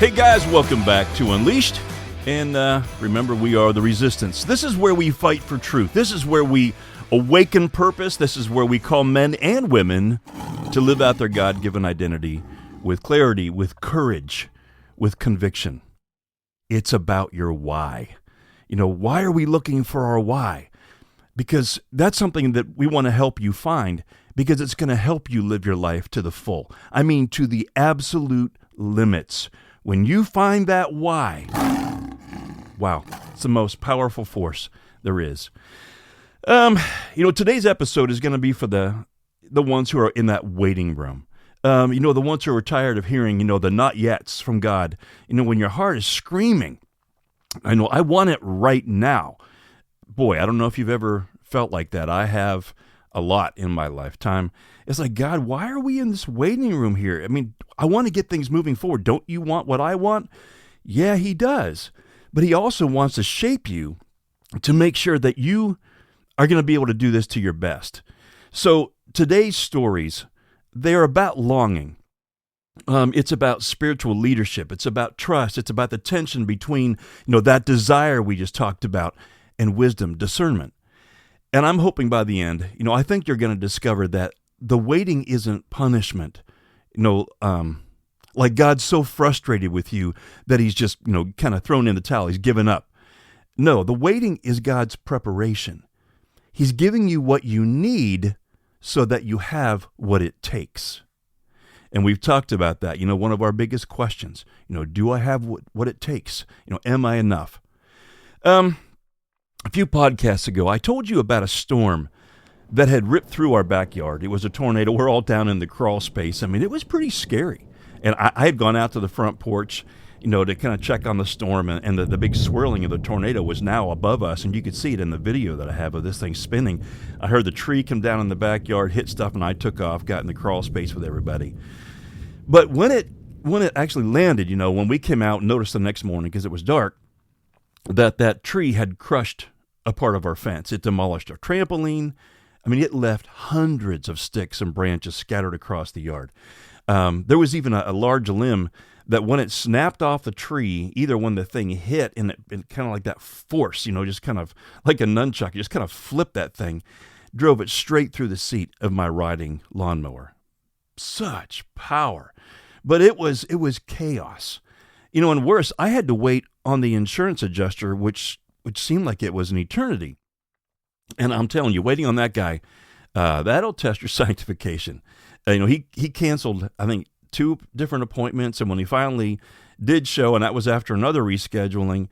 Hey guys, welcome back to Unleashed. And remember, we are the resistance. This is where we fight for truth. This is where we awaken purpose. This is where we call men and women to live out their God-given identity with clarity, with courage, with conviction. It's about your why. You know, why are we looking for our why? Because that's something that we want to help you find, because it's going to help you live your life to the full. I mean, to the absolute limits. When you find that why, wow, it's the most powerful force there is. Today's episode is going to be for the ones who are in that waiting room. The ones who are tired of hearing, the not yets from God. When your heart is screaming, I want it right now. Boy, I don't know if you've ever felt like that. I have a lot in my lifetime. It's like, God, why are we in this waiting room here? I mean, I want to get things moving forward. Don't you want what I want? Yeah, he does. But he also wants to shape you to make sure that you are going to be able to do this to your best. So today's stories, they're about longing. It's about spiritual leadership. It's about trust. It's about the tension between, that desire we just talked about and wisdom, discernment. And I'm hoping by the end, I think you're going to discover that the waiting isn't punishment. Like God's so frustrated with you that he's just, kind of thrown in the towel. He's given up. No, the waiting is God's preparation. He's giving you what you need so that you have what it takes. And we've talked about that. One of our biggest questions, do I have what it takes? Am I enough? A few podcasts ago, I told you about a storm that had ripped through our backyard. It was a tornado. We're all down in the crawl space. I mean, it was pretty scary. And I had gone out to the front porch, to kind of check on the storm, and the big swirling of the tornado was now above us, and you could see it in the video that I have of this thing spinning. I heard the tree come down in the backyard, hit stuff, and I took off, got in the crawl space with everybody. But when it actually landed, when we came out and noticed the next morning, because it was dark, that tree had crushed a part of our fence. It demolished our trampoline. I mean, it left hundreds of sticks and branches scattered across the yard. There was even a large limb that when it snapped off the tree, either when the thing hit and it kind of like that force, just kind of like a nunchuck, just kind of flipped that thing, drove it straight through the seat of my riding lawnmower. Such power. But it was chaos. And worse, I had to wait on the insurance adjuster, which seemed like it was an eternity. And I'm telling you, waiting on that guy, that'll test your sanctification. He canceled, I think, 2 different appointments. And when he finally did show, and that was after another rescheduling,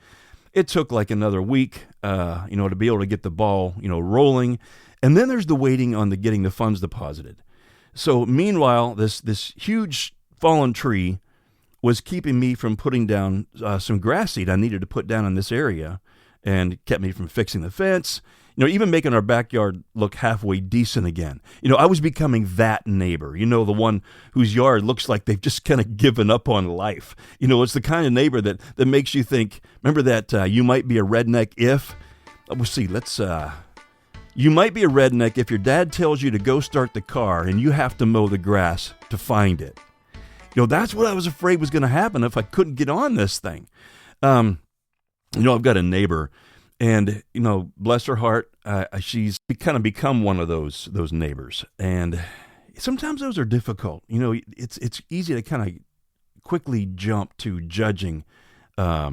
it took like another week, to be able to get the ball, rolling. And then there's the waiting on getting the funds deposited. So meanwhile, this huge fallen tree was keeping me from putting down some grass seed I needed to put down in this area, and kept me from fixing the fence, even making our backyard look halfway decent again. I was becoming that neighbor, the one whose yard looks like they've just kind of given up on life. It's the kind of neighbor that makes you think, remember that you might be a redneck if, you might be a redneck if your dad tells you to go start the car and you have to mow the grass to find it. That's what I was afraid was going to happen if I couldn't get on this thing. I've got a neighbor, and, bless her heart, she's kind of become one of those neighbors. And sometimes those are difficult. It's easy to kind of quickly jump to judging. I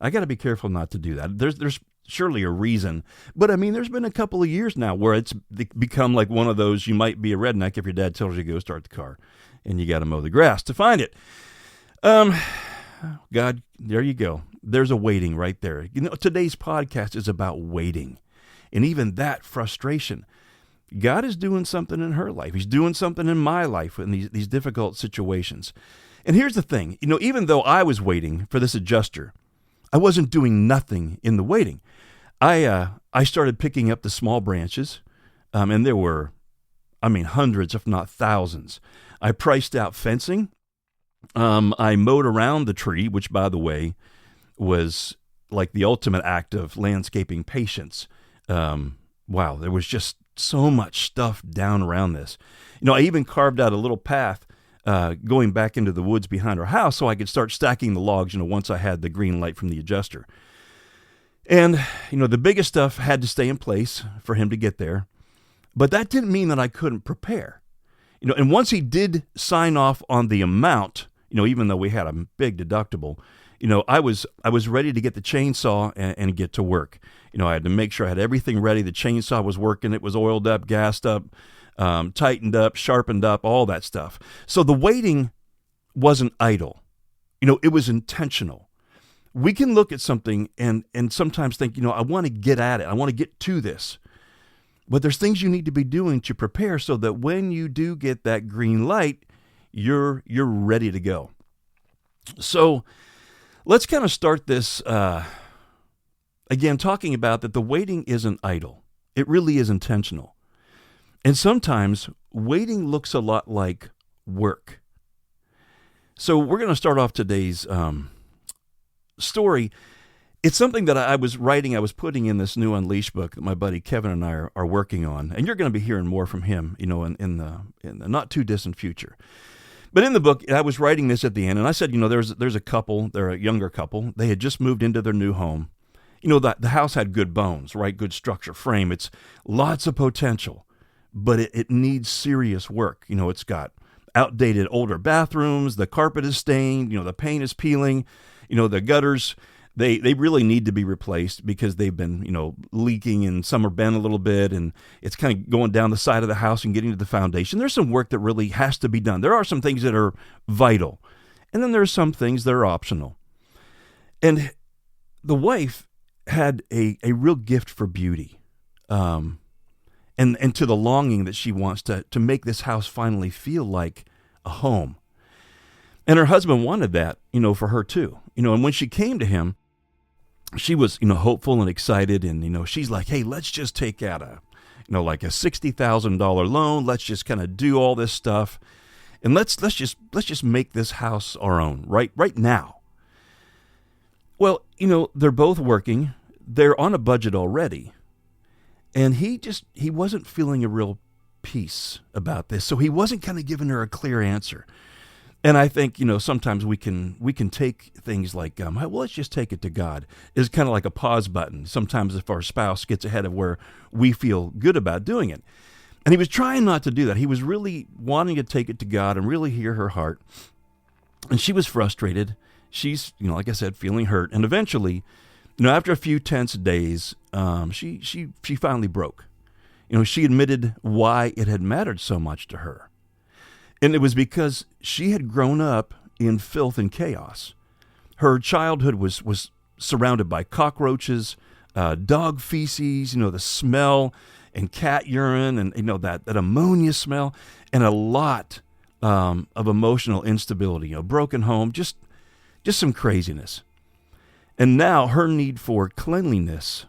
got to be careful not to do that. There's surely a reason. But, there's been a couple of years now where it's become like one of those, you might be a redneck if your dad tells you to go start the car, and you got to mow the grass to find it. God, there you go. There's a waiting right there. Today's podcast is about waiting. And even that frustration. God is doing something in her life. He's doing something in my life in these difficult situations. And here's the thing. Even though I was waiting for this adjuster, I wasn't doing nothing in the waiting. I started picking up the small branches, and there were, hundreds, if not thousands. I priced out fencing. I mowed around the tree, which, by the way, was like the ultimate act of landscaping patience. Wow, there was just so much stuff down around this. I even carved out a little path going back into the woods behind our house so I could start stacking the logs, once I had the green light from the adjuster. And, the biggest stuff had to stay in place for him to get there. But that didn't mean that I couldn't prepare. And once he did sign off on the amount, even though we had a big deductible, I was ready to get the chainsaw and get to work. I had to make sure I had everything ready. The chainsaw was working. It was oiled up, gassed up, tightened up, sharpened up, all that stuff. So the waiting wasn't idle. It was intentional. We can look at something and sometimes think, I want to get at it. I want to get to this. But there's things you need to be doing to prepare so that when you do get that green light, you're ready to go. So let's kind of start this again, talking about that the waiting isn't idle. It really is intentional. And sometimes waiting looks a lot like work. So we're going to start off today's story. It's something that I was putting in this new Unleashed book that my buddy Kevin and I are working on. And you're going to be hearing more from him, in the not too distant future. But in the book, I was writing this at the end, and I said, there's a couple, they're a younger couple. They had just moved into their new home. The house had good bones, right? Good structure, frame. It's lots of potential, but it needs serious work. It's got outdated older bathrooms. The carpet is stained. The paint is peeling. The gutters, they really need to be replaced because they've been, leaking, and some are bent a little bit, and it's kind of going down the side of the house and getting to the foundation. There's some work that really has to be done. There are some things that are vital, and then there are some things that are optional. And the wife had a real gift for beauty, and to the longing that she wants to make this house finally feel like a home. And her husband wanted that, for her too. And when she came to him, she was, hopeful and excited. And, she's like, hey, let's just take out like a $60,000 loan. Let's just kind of do all this stuff. And let's just make this house our own right now. Well, they're both working. They're on a budget already. And he wasn't feeling a real peace about this. So he wasn't kind of giving her a clear answer. And I think, sometimes we can take things like, well, let's just take it to God. It's kind of like a pause button. Sometimes if our spouse gets ahead of where we feel good about doing it. And he was trying not to do that. He was really wanting to take it to God and really hear her heart. And she was frustrated. She's, like I said, feeling hurt. And eventually, after a few tense days, she finally broke. She admitted why it had mattered so much to her. And it was because she had grown up in filth and chaos. Her childhood was surrounded by cockroaches, dog feces, the smell, and cat urine, and that ammonia smell, and a lot of emotional instability. Broken home, just some craziness. And now her need for cleanliness,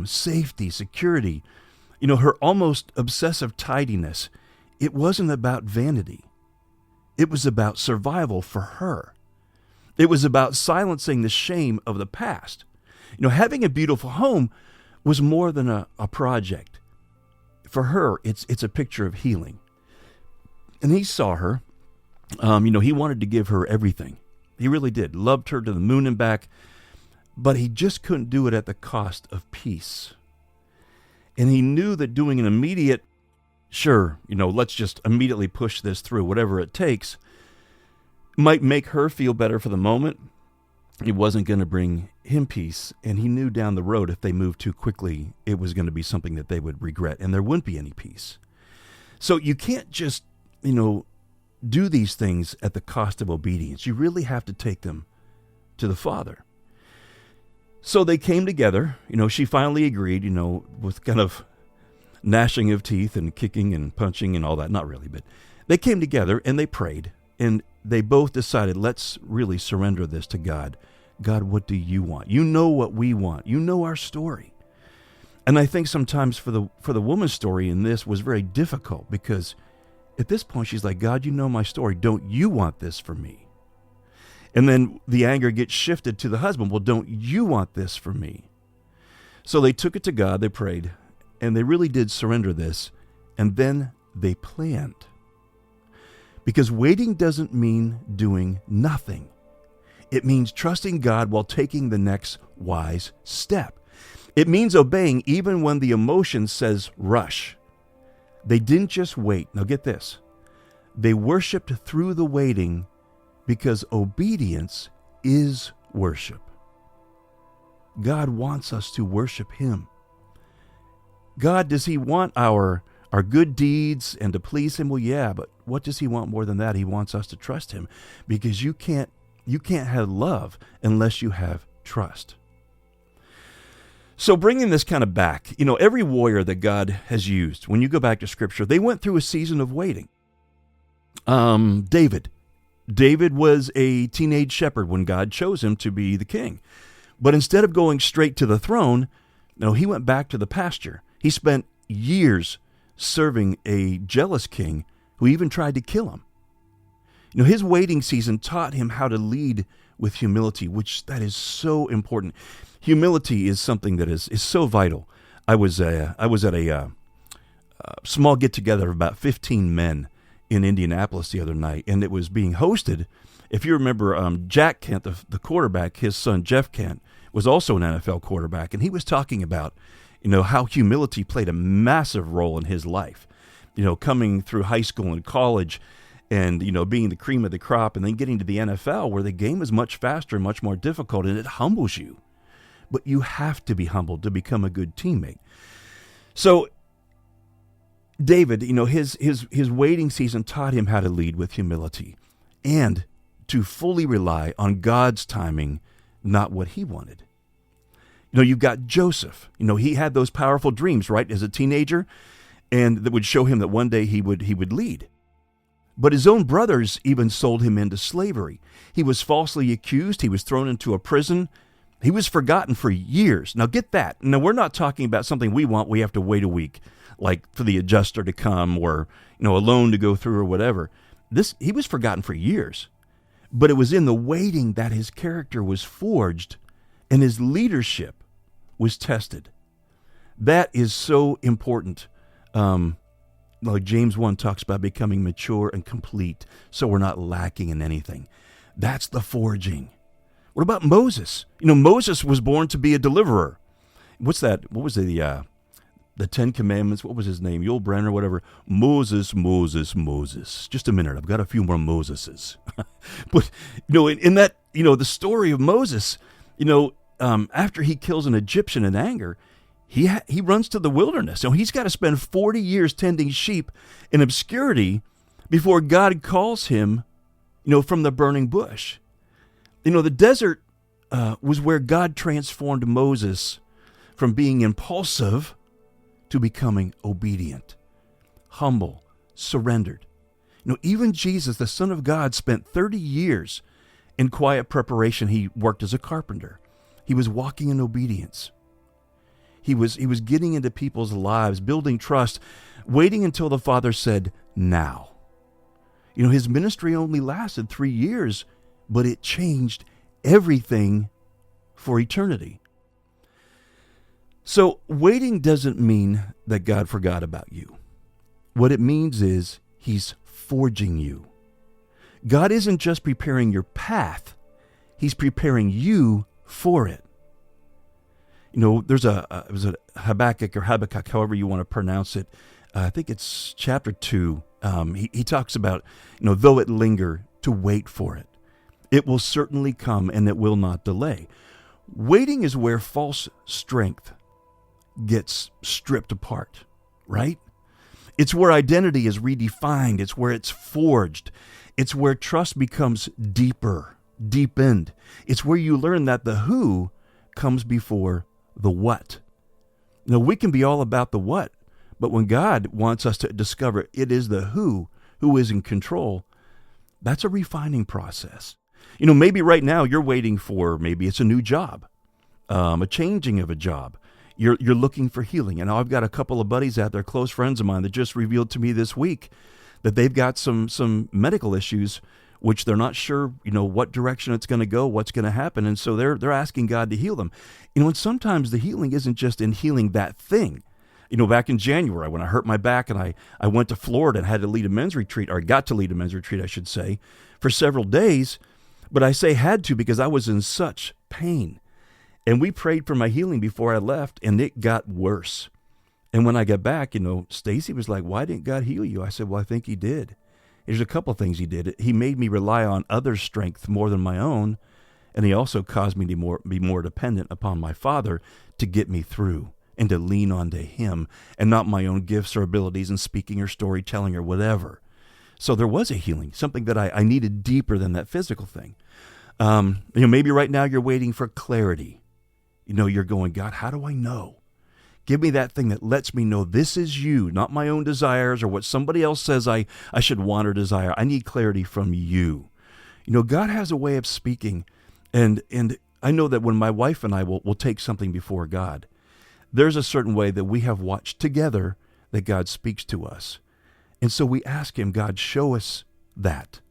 safety, security, her almost obsessive tidiness. It wasn't about vanity. It was about survival for her. It was about silencing the shame of the past. Having a beautiful home was more than a project. For her, it's a picture of healing. And he saw her. He wanted to give her everything. He really did. Loved her to the moon and back. But he just couldn't do it at the cost of peace. And he knew that doing an immediate, sure, let's just immediately push this through, whatever it takes, might make her feel better for the moment. It wasn't going to bring him peace. And he knew down the road, if they moved too quickly, it was going to be something that they would regret, and there wouldn't be any peace. So you can't just, do these things at the cost of obedience. You really have to take them to the Father. So they came together. She finally agreed, with kind of gnashing of teeth and kicking and punching and all that. Not really, but they came together and they prayed, and they both decided, let's really surrender this to God. God, what do you want? You know what we want. You know our story. And I think sometimes for the woman's story in this was very difficult, because at this point she's like, God, you know my story. Don't you want this for me? And then the anger gets shifted to the husband. Well, don't you want this for me? So they took it to God, they prayed, and they really did surrender this, and then they planned. Because waiting doesn't mean doing nothing. It means trusting God while taking the next wise step. It means obeying even when the emotion says rush. They didn't just wait. Now get this. They worshiped through the waiting because obedience is worship. God wants us to worship Him. God, does He want our good deeds and to please Him? Well, yeah, but what does He want more than that? He wants us to trust Him, because you can't have love unless you have trust. So bringing this kind of back, every warrior that God has used, when you go back to Scripture, they went through a season of waiting. David was a teenage shepherd when God chose him to be the king. But instead of going straight to the throne, no, he went back to the pasture. He spent years serving a jealous king who even tried to kill him. His waiting season taught him how to lead with humility, which that is so important. Humility is something that is so vital. I was at a small get-together of about 15 men in Indianapolis the other night, and it was being hosted. If you remember, Jack Kent, the quarterback, his son Jeff Kent, was also an NFL quarterback, and he was talking about, how humility played a massive role in his life. Coming through high school and college, and being the cream of the crop, and then getting to the NFL, where the game is much faster and much more difficult, and it humbles you. But you have to be humbled to become a good teammate. So David, his waiting season taught him how to lead with humility and to fully rely on God's timing, not what he wanted. You've got Joseph. He had those powerful dreams, right, as a teenager, and that would show him that one day he would lead. But his own brothers even sold him into slavery. He was falsely accused. He was thrown into a prison. He was forgotten for years. Now get that. Now we're not talking about something we want. We have to wait a week, like for the adjuster to come or, a loan to go through or whatever. He was forgotten for years. But it was in the waiting that his character was forged and his leadership was tested. That is so important. Like James 1 talks about becoming mature and complete, so we're not lacking in anything. That's the forging. What about Moses? Moses was born to be a deliverer. What's that? What was the 10 Commandments? What was his name? Yul Brynner, whatever. Moses. Just a minute. I've got a few more Moseses. But, in that, the story of Moses, after he kills an Egyptian in anger, he runs to the wilderness. He's got to spend 40 years tending sheep in obscurity before God calls him, from the burning bush. The desert was where God transformed Moses from being impulsive to becoming obedient, humble, surrendered. Even Jesus, the Son of God, spent 30 years in quiet preparation. He worked as a carpenter. He was walking in obedience. He was getting into people's lives, building trust, waiting until the Father said, now. His ministry only lasted 3 years, but it changed everything for eternity. So waiting doesn't mean that God forgot about you. What it means is He's forging you. God isn't just preparing your path. He's preparing you for it. There's it was a Habakkuk, however you want to pronounce it. I think it's chapter 2. He talks about, though it linger, to wait for it. It will certainly come and it will not delay. Waiting is where false strength gets stripped apart, right? It's where identity is redefined. It's where it's forged. It's where trust becomes deepened. It's where you learn that the who comes before the what. We can be all about the what, but when God wants us to discover it is the who is in control, that's a refining process. Maybe right now you're waiting for, maybe it's a new job, a changing of a job. You're looking for healing. And I've got a couple of buddies out there, close friends of mine, that just revealed to me this week that they've got some medical issues, which they're not sure, what direction it's going to go, what's going to happen. And so they're asking God to heal them. And sometimes the healing isn't just in healing that thing. Back in January when I hurt my back and I went to Florida and had to lead a men's retreat, or got to lead a men's retreat, I should say, for several days. But I say had to because I was in such pain. And we prayed for my healing before I left, and it got worse. And when I got back, Stacy was like, "Why didn't God heal you?" I said, "Well, I think he did." There's a couple of things he did. He made me rely on others' strength more than my own, and he also caused me to be more dependent upon my Father to get me through and to lean onto him and not my own gifts or abilities in speaking or storytelling or whatever. So there was a healing, something that I needed deeper than that physical thing. Maybe right now you're waiting for clarity. You're going, "God, how do I know? Give me that thing that lets me know this is you, not my own desires or what somebody else says I should want or desire. I need clarity from you." God has a way of speaking. And I know that when my wife and I will take something before God, there's a certain way that we have watched together that God speaks to us. And so we ask him, "God, show us that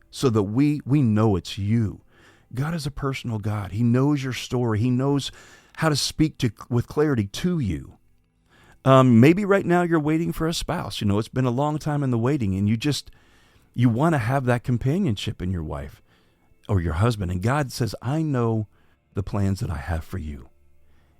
so that we know it's you." God is a personal God. He knows your story. He knows how to speak with clarity to you. Maybe right now you're waiting for a spouse. It's been a long time in the waiting, and you want to have that companionship in your wife or your husband. And God says, "I know the plans that I have for you."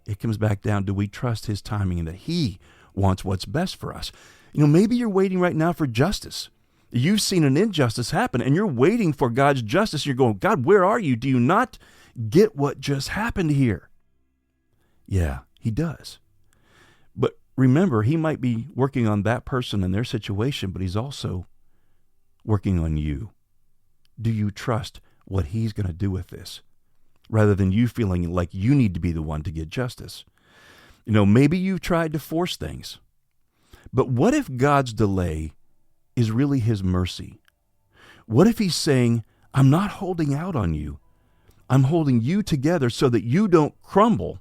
It comes back down, do we trust his timing and that he wants what's best for us? Maybe you're waiting right now for justice. You've seen an injustice happen, and you're waiting for God's justice. You're going, "God, where are you? Do you not get what just happened here?" Yeah, he does. But remember, he might be working on that person and their situation, but he's also working on you. Do you trust what he's going to do with this, rather than you feeling like you need to be the one to get justice? Maybe you've tried to force things. But what if God's delay is really his mercy? What if he's saying, "I'm not holding out on you. I'm holding you together so that you don't crumble,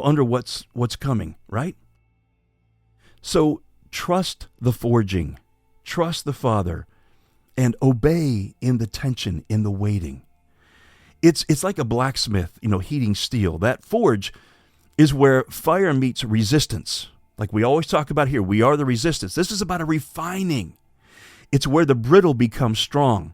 under what's coming," right? So trust the forging, trust the Father, and obey in the tension, in the waiting. It's like a blacksmith, heating steel. That forge is where fire meets resistance. Like we always talk about here, we are the resistance. This is about a refining. It's where the brittle becomes strong.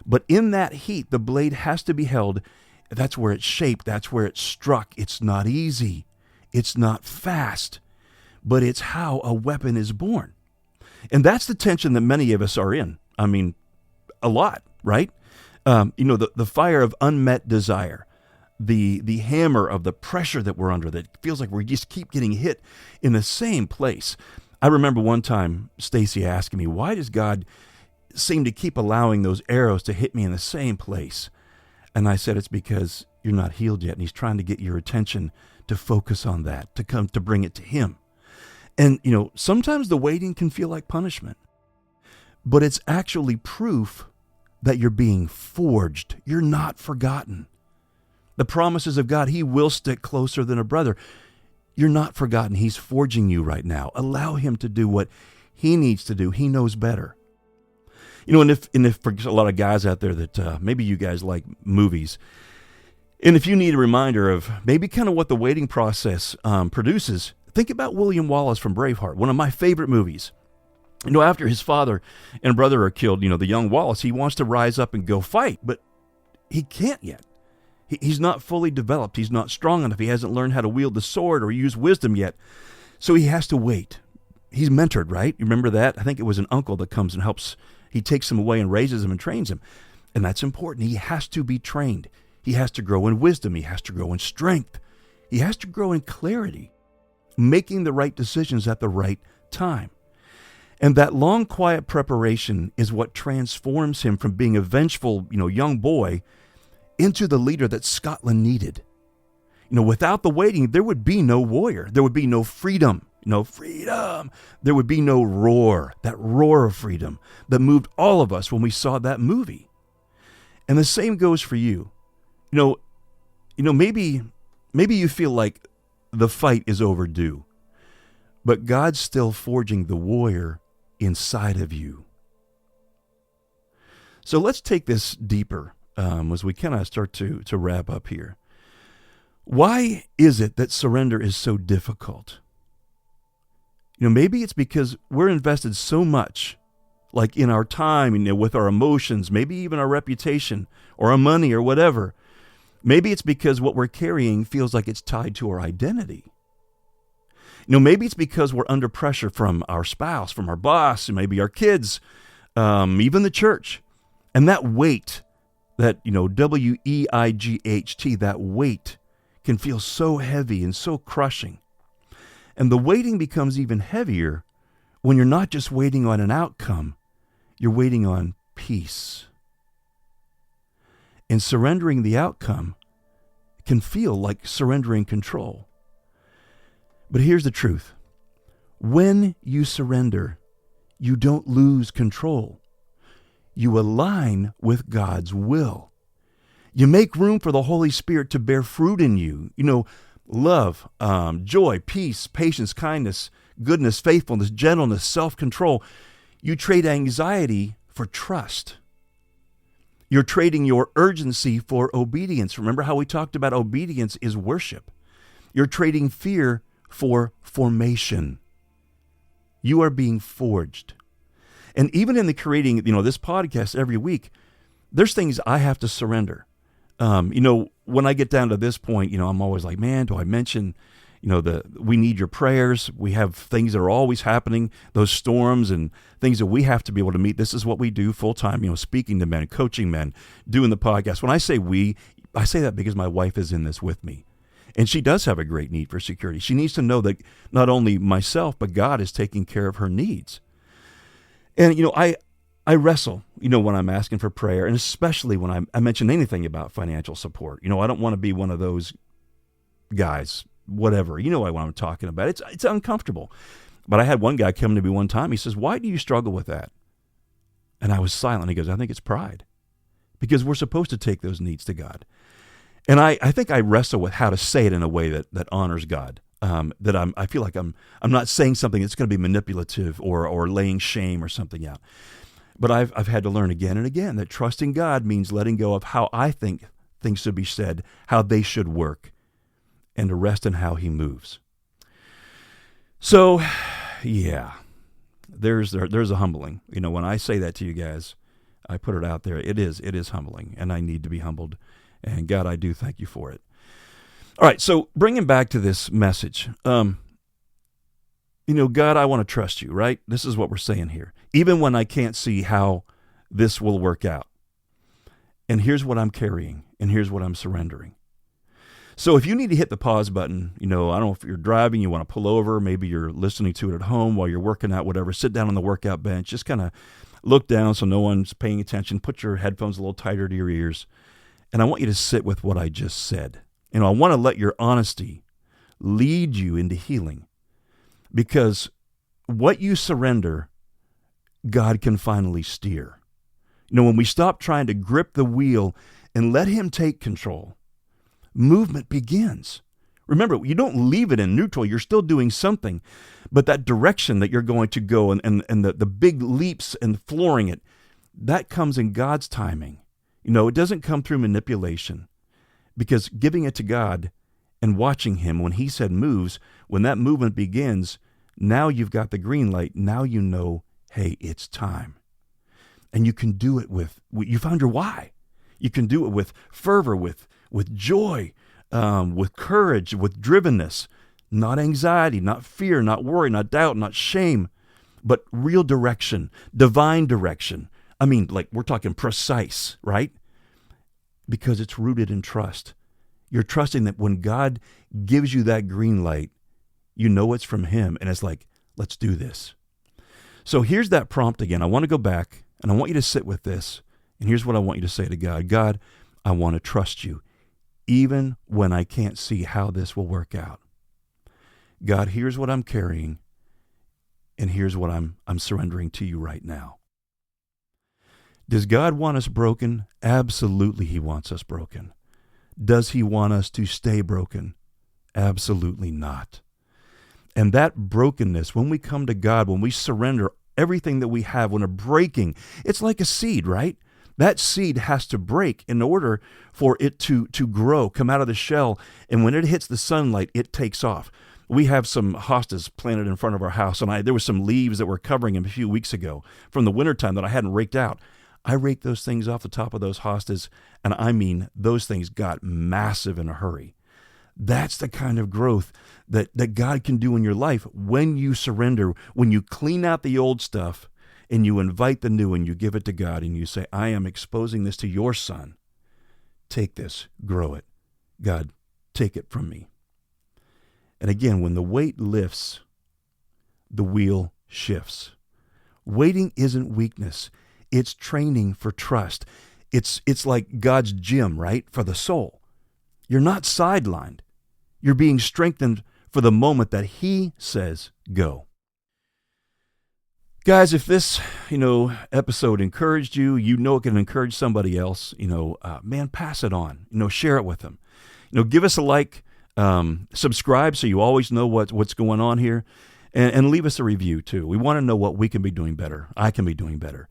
But in that heat, the blade has to be held. That's where it's shaped. That's where it's struck. It's not easy. It's not fast. But it's how a weapon is born. And that's the tension that many of us are in. I mean, a lot, right? The fire of unmet desire. The hammer of the pressure that we're under that feels like we just keep getting hit in the same place. I remember one time Stacy asking me, "Why does God seem to keep allowing those arrows to hit me in the same place?" And I said, "It's because you're not healed yet, and he's trying to get your attention to focus on that, to bring it to him." And, sometimes the waiting can feel like punishment, but it's actually proof that you're being forged. You're not forgotten. The promises of God, he will stick closer than a brother. You're not forgotten. He's forging you right now. Allow him to do what he needs to do. He knows better. And if for a lot of guys out there that maybe you guys like movies, and if you need a reminder of maybe kind of what the waiting process produces, think about William Wallace from Braveheart, one of my favorite movies. After his father and brother are killed, the young Wallace, he wants to rise up and go fight, but he can't yet. He's not fully developed. He's not strong enough. He hasn't learned how to wield the sword or use wisdom yet. So he has to wait. He's mentored, right? You remember that? I think it was an uncle that comes and helps. He takes him away and raises him and trains him. And that's important. He has to be trained. He has to grow in wisdom. He has to grow in strength. He has to grow in clarity, making the right decisions at the right time. And that long, quiet preparation is what transforms him from being a vengeful, young boy into the leader that Scotland needed. Without the waiting, there would be no warrior. There would be no freedom. No freedom. There would be no roar, that roar of freedom that moved all of us when we saw that movie. And the same goes for you. Maybe you feel like the fight is overdue, but God's still forging the warrior inside of you. So let's take this deeper as we kind of start to wrap up here. Why is it that surrender is so difficult? Maybe it's because we're invested so much, like in our time, with our emotions, maybe even our reputation or our money or whatever. Maybe it's because what we're carrying feels like it's tied to our identity. Maybe it's because we're under pressure from our spouse, from our boss, and maybe our kids, even the church. And that weight, that, WEIGHT, that weight can feel so heavy and so crushing. And the waiting becomes even heavier when you're not just waiting on an outcome, you're waiting on peace. And surrendering the outcome can feel like surrendering control. But here's the truth. When you surrender, you don't lose control. You align with God's will. You make room for the Holy Spirit to bear fruit in you. Love, joy, peace, patience, kindness, goodness, faithfulness, gentleness, self-control. You trade anxiety for trust. You're trading your urgency for obedience. Remember how we talked about obedience is worship. You're trading fear for formation. You are being forged. And even in the creating, this podcast every week, there's things I have to surrender. When I get down to this point, I'm always like, man, do I mention, we need your prayers. We have things that are always happening, those storms and things that we have to be able to meet. This is what we do full time, speaking to men, coaching men, doing the podcast. When I say we, I say that because my wife is in this with me. And she does have a great need for security. She needs to know that not only myself, but God is taking care of her needs. And, I wrestle, when I'm asking for prayer, and especially when I mention anything about financial support. I don't want to be one of those guys, whatever. What I'm talking about. It's uncomfortable. But I had one guy come to me one time. He says, "Why do you struggle with that?" And I was silent. He goes, "I think it's pride." Because we're supposed to take those needs to God. And I think I wrestle with how to say it in a way that honors God. That I feel like I'm not saying something that's going to be manipulative or laying shame or something out. But I've had to learn again and again that trusting God means letting go of how I think things should be said, how they should work, and to rest in how He moves. So, yeah, there's a humbling. When I say that to you guys, I put it out there. It is humbling, and I need to be humbled. And God, I do thank you for it. All right, so bringing back to this message, God, I want to trust you, right? This is what we're saying here. Even when I can't see how this will work out. And here's what I'm carrying, and here's what I'm surrendering. So if you need to hit the pause button, I don't know if you're driving, you want to pull over, maybe you're listening to it at home while you're working out, whatever, sit down on the workout bench, just kind of look down so no one's paying attention, put your headphones a little tighter to your ears, and I want you to sit with what I just said. I want to let your honesty lead you into healing, because what you surrender, God can finally steer. When we stop trying to grip the wheel and let Him take control, movement begins. Remember, you don't leave it in neutral. You're still doing something, but that direction that you're going to go and the big leaps and flooring it, that comes in God's timing. It doesn't come through manipulation. Because giving it to God and watching Him when He said moves, when that movement begins, now you've got the green light. Now you know, hey, it's time. And you can do it you found your why. You can do it with fervor, with joy, with courage, with drivenness, not anxiety, not fear, not worry, not doubt, not shame, but real direction, divine direction. We're talking precise, right? Because it's rooted in trust. You're trusting that when God gives you that green light, it's from Him. And it's like, let's do this. So here's that prompt again. I want to go back and I want you to sit with this. And here's what I want you to say to God. God, I want to trust you, even when I can't see how this will work out. God, here's what I'm carrying. And here's what I'm surrendering to you right now. Does God want us broken? Absolutely, He wants us broken. Does He want us to stay broken? Absolutely not. And that brokenness, when we come to God, when we surrender everything that we have, when a breaking, it's like a seed, right? That seed has to break in order for it to grow, come out of the shell. And when it hits the sunlight, it takes off. We have some hostas planted in front of our house, and there were some leaves that were covering them a few weeks ago from the wintertime that I hadn't raked out. I raked those things off the top of those hostas, and I mean, those things got massive in a hurry. That's the kind of growth that God can do in your life when you surrender, when you clean out the old stuff and you invite the new and you give it to God and you say, I am exposing this to your son. Take this, grow it. God, take it from me. And again, when the weight lifts, the wheel shifts. Waiting isn't weakness. It's training for trust. It's like God's gym, right, for the soul. You're not sidelined. You're being strengthened for the moment that He says go. Guys, if this, episode encouraged you, it can encourage somebody else, man, pass it on. Share it with them. Give us a like, subscribe so you always know what's going on here, and leave us a review too. We want to know what we can be doing better. I can be doing better.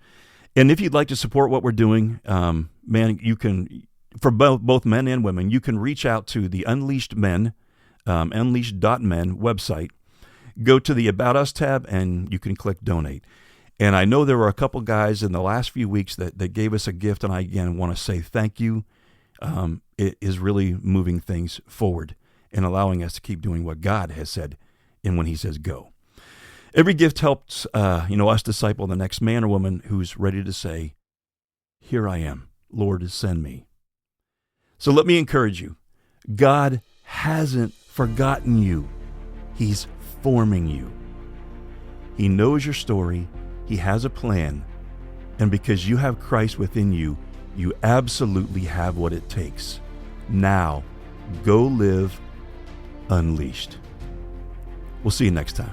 And if you'd like to support what we're doing, man, you can, for both men and women, you can reach out to the Unleashed Men, unleashed.men website. Go to the About Us tab, and you can click Donate. And I know there were a couple guys in the last few weeks that gave us a gift, and I, again, want to say thank you. It is really moving things forward and allowing us to keep doing what God has said and when He says go. Every gift helps, us disciple the next man or woman who's ready to say, here I am, Lord, send me. So let me encourage you. God hasn't forgotten you. He's forming you. He knows your story. He has a plan. And because you have Christ within you, you absolutely have what it takes. Now, go live unleashed. We'll see you next time.